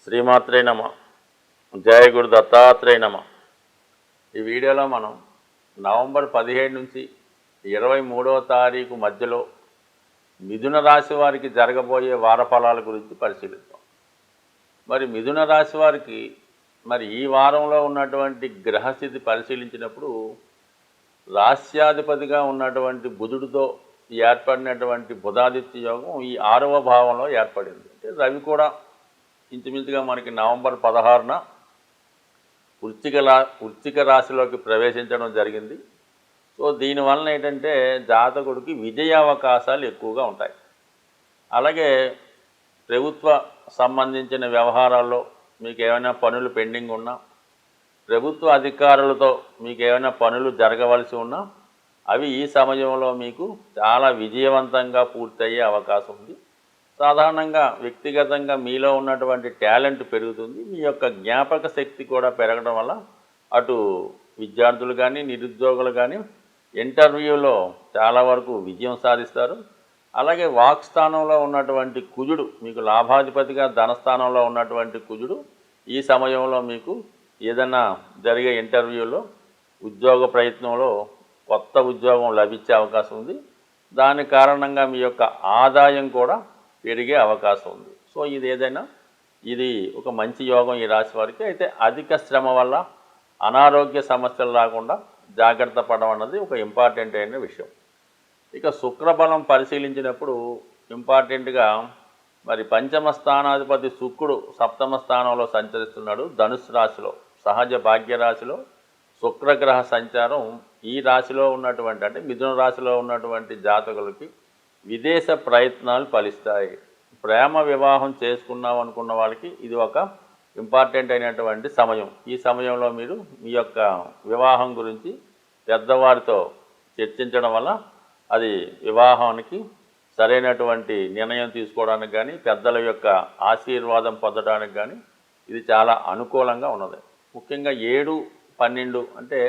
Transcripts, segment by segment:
శ్రీమాత్రే నమ. జయ గురు దత్తాత్రేయ నమ. ఈ వీడియోలో మనం నవంబర్ 17 నుంచి 23వ తారీఖు మధ్యలో మిథున రాశి వారికి జరగబోయే వార ఫలాల గురించి పరిశీలిద్దాం. మరి మిథున రాశి వారికి ఈ వారంలో ఉన్నటువంటి గ్రహస్థితి పరిశీలించినప్పుడు రాశ్యాధిపతిగా ఉన్నటువంటి బుధుడితో ఏర్పడినటువంటి బుధాదిత్య యోగం ఈ 6వ భావంలో ఏర్పడింది. అంటే రవి కూడా ఇంచుమించుగా మనకి నవంబర్ 16న వృశ్చిక రాశిలోకి ప్రవేశించడం జరిగింది. సో దీనివలన ఏంటంటే జాతకుడికి విజయ అవకాశాలు ఎక్కువగా ఉంటాయి. అలాగే ప్రభుత్వ సంబంధించిన వ్యవహారాల్లో మీకు ఏమైనా పనులు పెండింగ్ ఉన్నా, ప్రభుత్వ అధికారులతో మీకు ఏమైనా పనులు జరగవలసి ఉన్నా అవి ఈ సమయంలో మీకు చాలా విజయవంతంగా పూర్తయ్యే అవకాశం ఉంది. సాధారణంగా వ్యక్తిగతంగా మీలో ఉన్నటువంటి టాలెంట్ పెరుగుతుంది. మీ యొక్క జ్ఞాపక శక్తి కూడా పెరగడం వల్ల అటు విద్యార్థులు కానీ నిరుద్యోగులు కానీ ఇంటర్వ్యూలో చాలా వరకు విజయం సాధిస్తారు. అలాగే వాక్స్థానంలో ఉన్నటువంటి కుజుడు, మీకు లాభాధిపతిగా ధనస్థానంలో ఉన్నటువంటి కుజుడు ఈ సమయంలో మీకు ఏదైనా జరిగే ఇంటర్వ్యూలో ఉద్యోగ ప్రయత్నంలో కొత్త ఉద్యోగం లభించే అవకాశం ఉంది. దాని కారణంగా మీ యొక్క ఆదాయం కూడా పెరిగే అవకాశం ఉంది. సో ఇది ఒక మంచి యోగం ఈ రాశి వారికి. అయితే అధిక శ్రమ వల్ల అనారోగ్య సమస్యలు రాకుండా జాగ్రత్త పడడం అన్నది ఒక ఇంపార్టెంట్ అయిన విషయం. ఇక శుక్రబలం పరిశీలించినప్పుడు ఇంపార్టెంట్గా పంచమ స్థానాధిపతి శుక్రుడు సప్తమ స్థానంలో సంచరిస్తున్నాడు. ధనుసు రాశిలో సహజ భాగ్యరాశిలో శుక్రగ్రహ సంచారం ఈ రాశిలో ఉన్నటువంటి అంటే మిథున రాశిలో ఉన్నటువంటి జాతకులకి విదేశ ప్రయత్నాలు ఫలిస్తాయి. ప్రేమ వివాహం చేసుకున్నాం అనుకున్న వాళ్ళకి ఇది ఒక ఇంపార్టెంట్ అయినటువంటి సమయం. ఈ సమయంలో మీరు మీ యొక్క వివాహం గురించి పెద్దవారితో చర్చించడం వల్ల అది వివాహానికి సరైనటువంటి నిర్ణయం తీసుకోవడానికి కానీ పెద్దల యొక్క ఆశీర్వాదం పొందడానికి కానీ ఇది చాలా అనుకూలంగా ఉన్నది. ముఖ్యంగా 7, 12 అంటే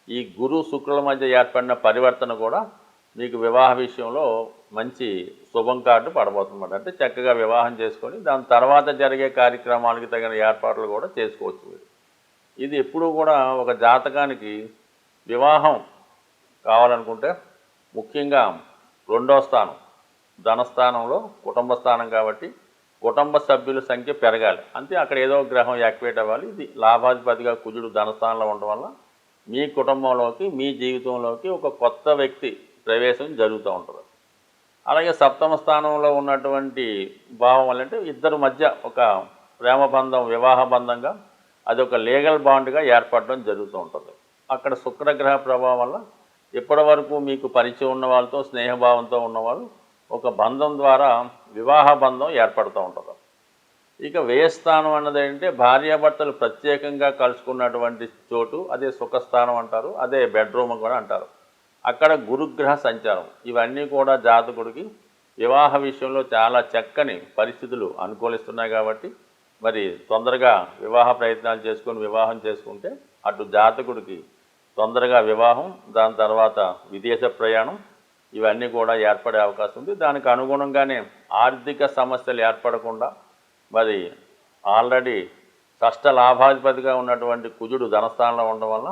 ఈ గురు శుక్రుల మధ్య ఏర్పడిన పరివర్తన కూడా మీకు వివాహ విషయంలో మంచి శుభం కార్డు పడబోతుందన్నమాట. అంటే చక్కగా వివాహం చేసుకొని దాని తర్వాత జరిగే కార్యక్రమాలకి తగిన ఏర్పాట్లు కూడా చేసుకోవచ్చు మీరు. ఇది ఎప్పుడూ కూడా ఒక జాతకానికి వివాహం కావాలనుకుంటే ముఖ్యంగా 2వ స్థానం ధనస్థానంలో కుటుంబ స్థానం కాబట్టి కుటుంబ సభ్యుల సంఖ్య పెరగాలి. అంతే, అక్కడ ఏదో గ్రహం యాక్టివేట్ అవ్వాలి. ఇది లాభాధిపతిగా కుజుడు ధనస్థానంలో ఉండడం వల్ల మీ కుటుంబంలోకి మీ జీవితంలోకి ఒక కొత్త వ్యక్తి ప్రవేశం జరుగుతూ ఉంటుంది. అలాగే సప్తమ స్థానంలో ఉన్నటువంటి భావం వల్ల అంటే ఇద్దరు మధ్య ఒక ప్రేమ బంధం వివాహ బంధంగా అది ఒక లీగల్ బాండ్గా ఏర్పడడం జరుగుతూ ఉంటుంది. అక్కడ శుక్రగ్రహ ప్రభావం వల్ల ఇప్పటి వరకు మీకు పరిచయం ఉన్న వాళ్ళతో స్నేహభావంతో ఉన్నవాళ్ళు ఒక బంధం ద్వారా వివాహ బంధం ఏర్పడుతూ ఉంటుంది. ఇక వ్యయస్థానం అన్నది ఏంటంటే భార్యాభర్తలు ప్రత్యేకంగా కలుసుకున్నటువంటి చోటు, అదే సుఖస్థానం అంటారు, అదే బెడ్రూమ్ కూడా అంటారు. అక్కడ గురుగ్రహ సంచారం ఇవన్నీ కూడా జాతకుడికి వివాహ విషయంలో చాలా చక్కని పరిస్థితులు అనుకూలిస్తున్నాయి. కాబట్టి తొందరగా వివాహ ప్రయత్నాలు చేసుకొని వివాహం చేసుకుంటే అటు జాతకుడికి తొందరగా వివాహం, దాని తర్వాత విదేశ ప్రయాణం ఇవన్నీ కూడా ఏర్పడే అవకాశం ఉంది. దానికి అనుగుణంగానే ఆర్థిక సమస్యలు ఏర్పడకుండా ఆల్రెడీ షష్ఠ లాభాధిపతిగా ఉన్నటువంటి కుజుడు ధనస్థానంలో ఉండడం వల్ల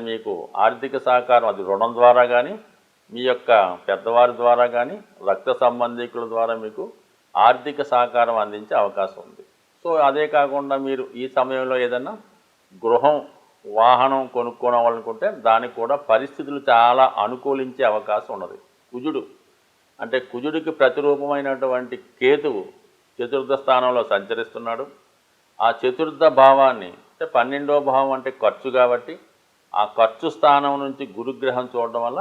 మీకు ఆర్థిక సహకారం అది రుణం ద్వారా కానీ మీ యొక్క పెద్దవారి ద్వారా కానీ రక్త సంబంధికుల ద్వారా మీకు ఆర్థిక సహకారం అందించే అవకాశం ఉంది. సో అదే కాకుండా మీరు ఈ సమయంలో ఏదైనా గృహం వాహనం కొనుక్కోవాలనుకుంటే దానికి కూడా పరిస్థితులు చాలా అనుకూలించే అవకాశం ఉన్నది. కుజుడికి ప్రతిరూపమైనటువంటి కేతువు చతుర్థ స్థానంలో సంచరిస్తున్నాడు. ఆ చతుర్థ భావాన్ని అంటే 12వ భావం అంటే ఖర్చు కాబట్టి ఆ ఖర్చు స్థానం నుంచి గురుగ్రహం చూడడం వల్ల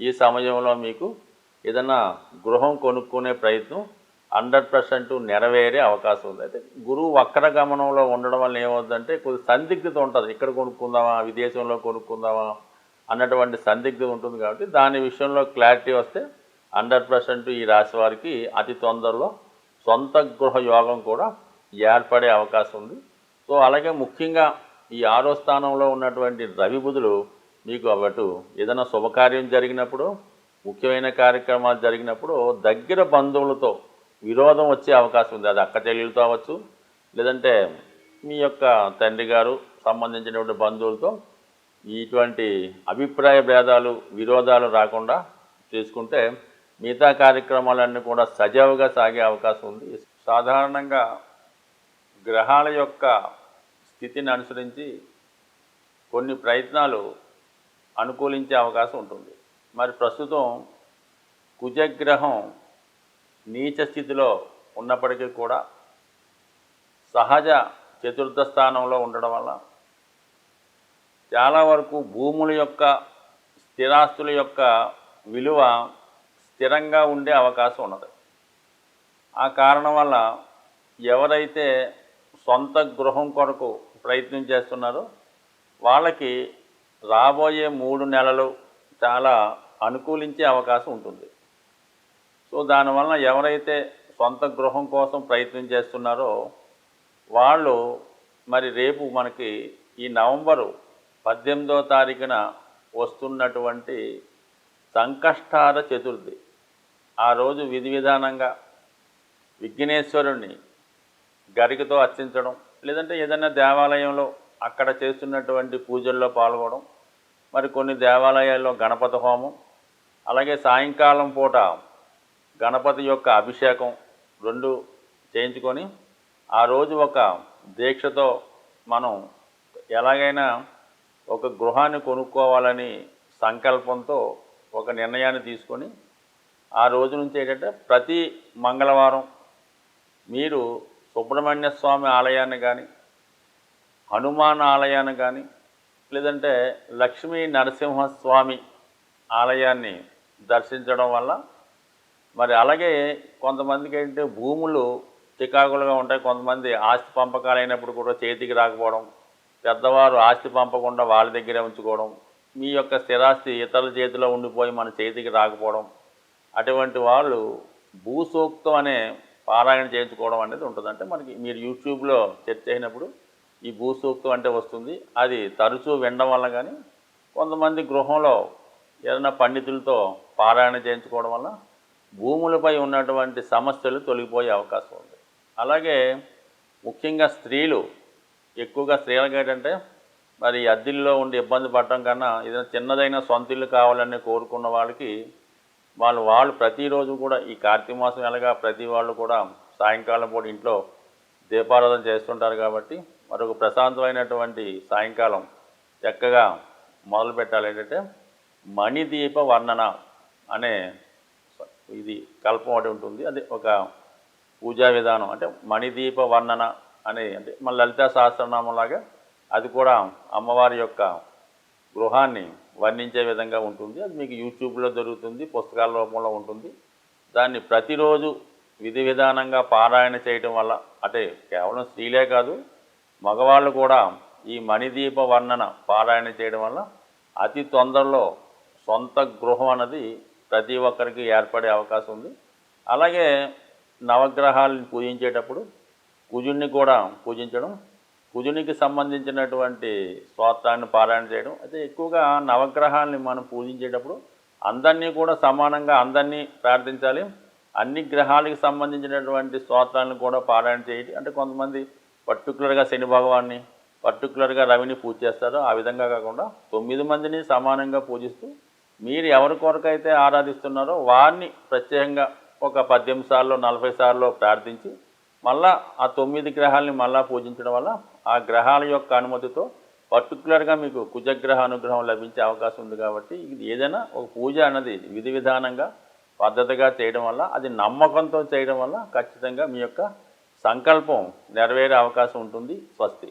ఈ సమయంలో మీకు ఏదైనా గృహం కొనుక్కునే ప్రయత్నం 100% నెరవేరే అవకాశం ఉంది. అయితే గురువు వక్ర గమనంలో ఉండడం వల్ల ఏమవుతుందంటే కొద్ది సందిగ్ధత ఉంటుంది. ఇక్కడ కొనుక్కుందామా విదేశంలో కొనుక్కుందామా అన్నటువంటి సందిగ్ధత ఉంటుంది. కాబట్టి దాని విషయంలో క్లారిటీ వస్తే 100% ఈ రాశి వారికి అతి తొందరలో సొంత గృహ యోగం కూడా ఏర్పడే అవకాశం ఉంది. సో అలాగే ముఖ్యంగా ఈ 6వ స్థానంలో ఉన్నటువంటి రవి బుధులు మీకు అటు ఏదైనా శుభకార్యం జరిగినప్పుడు ముఖ్యమైన కార్యక్రమాలు జరిగినప్పుడు దగ్గర బంధువులతో విరోధం వచ్చే అవకాశం ఉంది. అది అక్క చెల్లెలతో అవ్వచ్చు, లేదంటే మీ యొక్క తండ్రి గారు సంబంధించినటువంటి బంధువులతో ఇటువంటి అభిప్రాయ భేదాలు విరోధాలు రాకుండా చేసుకుంటే మిగతా కార్యక్రమాలన్నీ కూడా సజావుగా సాగే అవకాశం ఉంది. సాధారణంగా గ్రహాల యొక్క స్థితిని అనుసరించి కొన్ని ప్రయత్నాలు అనుకూలించే అవకాశం ఉంటుంది. మరి ప్రస్తుతం కుజగ్రహం నీచ స్థితిలో ఉన్నప్పటికీ కూడా సహజ చతుర్థ స్థానంలో ఉండడం వల్ల చాలా వరకు భూముల యొక్క స్థిరాస్తుల యొక్క విలువ స్థిరంగా ఉండే అవకాశం ఉన్నది. ఆ కారణం వల్ల ఎవరైతే సొంత గృహం కొరకు ప్రయత్నం చేస్తున్నారో వాళ్ళకి రాబోయే 3 నెలలు చాలా అనుకూలించే అవకాశం ఉంటుంది. సో దానివల్ల ఎవరైతే సొంత గృహం కోసం ప్రయత్నం చేస్తున్నారో వాళ్ళు మరి రేపు మనకి ఈ నవంబరు 18వ తారీఖున వస్తున్నటువంటి సంకష్టార చతుర్థి ఆ రోజు విధి విధానంగా విఘ్నేశ్వరుణ్ణి గరికతో అర్చించడం, లేదంటే ఏదైనా దేవాలయంలో అక్కడ చేస్తున్నటువంటి పూజల్లో పాల్గొనడం, మరి కొన్ని దేవాలయాల్లో గణపతి హోమం, అలాగే సాయంకాలం పూట గణపతి యొక్క అభిషేకం 2 చేయించుకొని ఆ రోజు ఒక దీక్షతో మనం ఎలాగైనా ఒక గృహాన్ని కొనుక్కోవాలని సంకల్పంతో ఒక నిర్ణయాన్ని తీసుకొని ఆ రోజు నుంచి ఏంటంటే ప్రతి మంగళవారం మీరు సుబ్రహ్మణ్య స్వామి ఆలయాన్ని కానీ, హనుమాన్ ఆలయాన్ని కానీ, లేదంటే లక్ష్మీ నరసింహస్వామి ఆలయాన్ని దర్శించడం వల్ల మరి అలాగే కొంతమందికి ఏంటంటే భూములు చికాకులుగా ఉంటాయి. కొంతమంది ఆస్తి పంపకాలు అయినప్పుడు కూడా చేతికి రాకపోవడం, పెద్దవారు ఆస్తి పంపకుండా వాళ్ళ దగ్గరే ఉంచుకోవడం, మీ యొక్క స్థిరాస్తి ఇతరుల చేతిలో ఉండిపోయి మన చేతికి రాకపోవడం, అటువంటి వాళ్ళు భూసూక్తం అనే పారాయణ చేయించుకోవడం అనేది ఉంటుంది. అంటే మనకి మీరు యూట్యూబ్లో సెర్చ్ అయినప్పుడు ఈ భూసూక్తం అంటే వస్తుంది. అది తరచూ వినడం వల్ల కానీ కొంతమంది గృహంలో ఏదైనా పండితులతో పారాయణ చేయించుకోవడం వల్ల భూములపై ఉన్నటువంటి సమస్యలు తొలగిపోయే అవకాశం ఉంది. అలాగే ముఖ్యంగా స్త్రీలు ఎక్కువగా స్త్రీలకు ఏంటంటే మరి అద్దెల్లో ఉండి ఇబ్బంది పడటం కన్నా ఏదైనా చిన్నదైన సొంత ఇల్లు కావాలని కోరుకున్న వాళ్ళకి వాళ్ళు ప్రతిరోజు కూడా ఈ కార్తీక మాసం ఎలాగా ప్రతి వాళ్ళు కూడా సాయంకాలం పూట ఇంట్లో దీపారాధన చేస్తుంటారు కాబట్టి మరొక ప్రశాంతమైనటువంటి సాయంకాలం చక్కగా మొదలు పెట్టాలి. ఏంటంటే మణిదీప వర్ణన అనే ఇది కల్పం ఒకటి ఉంటుంది. అది ఒక పూజా విధానం. అంటే మణిదీప వర్ణన అనే అంటే మన లలితా సహస్రనామంలాగా అది కూడా అమ్మవారి యొక్క గృహాన్ని వర్ణించే విధంగా ఉంటుంది. అది మీకు యూట్యూబ్లో దొరుకుతుంది, పుస్తకాల రూపంలో ఉంటుంది. దాన్ని ప్రతిరోజు విధి విధానంగా పారాయణ చేయటం వల్ల అంటే కేవలం స్త్రీలే కాదు మగవాళ్ళు కూడా ఈ మణిదీప వర్ణన పారాయణ చేయడం వల్ల అతి తొందరలో సొంత గృహం అన్నది ప్రతి ఒక్కరికి ఏర్పడే అవకాశం ఉంది. అలాగే నవగ్రహాలను పూజించేటప్పుడు కుజుడిని కూడా పూజించడం, కుజునికి సంబంధించినటువంటి స్తోత్రాన్ని పారాయణ చేయడం. అయితే ఎక్కువగా నవగ్రహాలని మనం పూజించేటప్పుడు అందరినీ కూడా సమానంగా అందరినీ ప్రార్థించాలి. అన్ని గ్రహాలకు సంబంధించినటువంటి స్తోత్రాలను కూడా పారాయణ చేయాలి. అంటే కొంతమంది పర్టికులర్గా శని భగవాన్ని, పర్టికులర్గా రవిని పూజ చేస్తారు. ఆ విధంగా కాకుండా 9 మందిని సమానంగా పూజిస్తూ మీరు ఎవరి కొరకైతే ఆరాధిస్తున్నారో వారిని ప్రత్యేకంగా ఒక 18 సార్లు 40 సార్లు ప్రార్థించి మళ్ళా ఆ 9 గ్రహాలని మళ్ళా పూజించడం వల్ల ఆ గ్రహాల యొక్క అనుమతితో పర్టికులర్గా మీకు కుజగ్రహ అనుగ్రహం లభించే అవకాశం ఉంది. కాబట్టి ఇది ఏదైనా ఒక పూజ అన్నది విధి విధానంగా పద్ధతిగా చేయడం వల్ల అది నమ్మకంతో చేయడం వల్ల ఖచ్చితంగా మీ యొక్క సంకల్పం నెరవేరే అవకాశం ఉంటుంది. స్వస్తి.